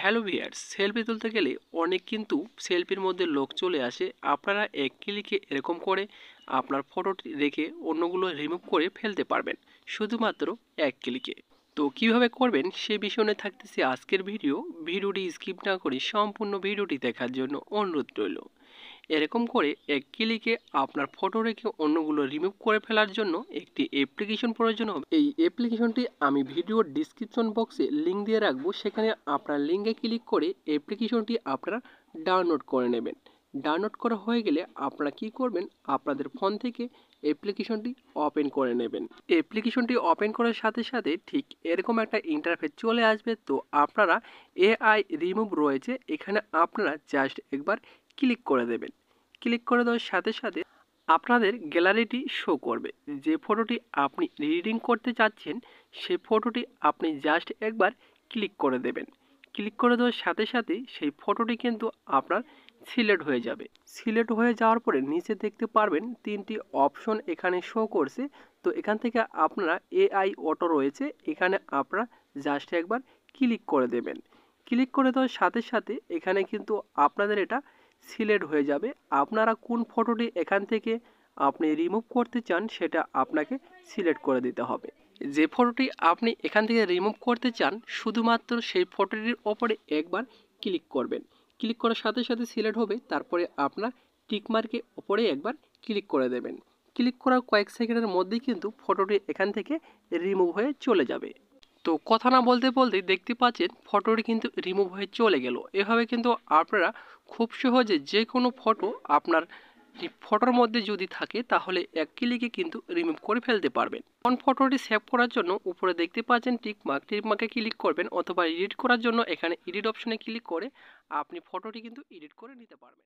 Hello viewers, selfie তুলতে গেলে অনেক কিন্তু সেলফির মধ্যে লোক চলে আসে। আপনারা এক ক্লিকে এরকম করে আপনার ফটোটি রেখে অন্যগুলো রিমুভ করে ফেলতে পারবেন শুধুমাত্র এক ক্লিকে। তো কিভাবে করবেন সে বিষয় নিয়ে থাকতেছে আজকের ভিডিওটি স্কিপ না করে সম্পূর্ণ ভিডিওটি দেখার জন্য অনুরোধ রইল। এরকম করে এক ক্লিকে আপনার ফটো রেখে অন্যগুলো রিমুভ করে ফেলার জন্য একটি অ্যাপ্লিকেশন প্রয়োজন হবে। এই অ্যাপ্লিকেশনটি আমি ভিডিওর ডিসক্রিপশন বক্সে লিঙ্ক দিয়ে রাখবো, সেখানে আপনার লিঙ্কে ক্লিক করে অ্যাপ্লিকেশনটি আপনারা ডাউনলোড করে নেবেন। ডাউনলোড করা হয়ে গেলে আপনারা কি করবেন, আপনাদের ফোন থেকে অ্যাপ্লিকেশনটি ওপেন করে নেবেন। অ্যাপ্লিকেশনটি ওপেন করার সাথে সাথে ঠিক এরকম একটা ইন্টারফেস চলে আসবে। তো আপনারা এআই রিমুভ রয়েছে, এখানে আপনারা জাস্ট একবার ক্লিক করে দেবেন। ক্লিক করে দেওয়ার সাথে সাথে আপনাদের গ্যালারিটি শো করবে। যে ফটোটি আপনি রিডিং করতে চাচ্ছেন সেই ফটোটি আপনি জাস্ট একবার ক্লিক করে দেবেন। ক্লিক করে দেওয়ার সাথে সাথে সেই ফটোটি কিন্তু আপনার সিলেক্ট হয়ে যাবে। সিলেক্ট হয়ে যাওয়ার পরে নিচে দেখতে পারবেন তিনটি অপশন এখানে শো করছে। তো এখান থেকে আপনারা এআই অটো রয়েছে, এখানে আপনারা জাস্ট একবার ক্লিক করে দেবেন। ক্লিক করে দেওয়ার সাথে সাথে এখানে কিন্তু আপনাদের এটা সিলেক্ট হয়ে যাবে। আপনারা কোন ফটোটি এখান থেকে আপনি রিমুভ করতে চান সেটা আপনাকে সিলেক্ট করে দিতে হবে। যে ফটোটি আপনি এখান থেকে রিমুভ করতে চান শুধুমাত্র সেই ফটোটির ওপরে একবার ক্লিক করবেন। ক্লিক করার সাথে সাথে সিলেক্ট হবে, তারপরে আপনার টিকমার্কের ওপরে একবার ক্লিক করে দেবেন। ক্লিক করার কয়েক সেকেন্ডের মধ্যেই কিন্তু ফটোটি এখান থেকে রিমুভ হয়ে চলে যাবে। তো কথা না বলতে বলতেই দেখতে পাচ্ছেন ফটোটি কিন্তু রিমুভ হয়ে চলে গেল। এভাবে কিন্তু আপনারা খুব সহজে যে কোনো ফটো আপনার ফটোর মধ্যে যদি থাকে তাহলে এক ক্লিকে কিন্তু রিমুভ করে ফেলতে পারবেন। কোন ফটোটি সেভ করার জন্য উপরে দেখতে পাচ্ছেন টিকমার্কে ক্লিক করবেন, অথবা এডিট করার জন্য এখানে এডিট অপশনে ক্লিক করে আপনি ফটোটি কিন্তু এডিট করে নিতে পারবেন।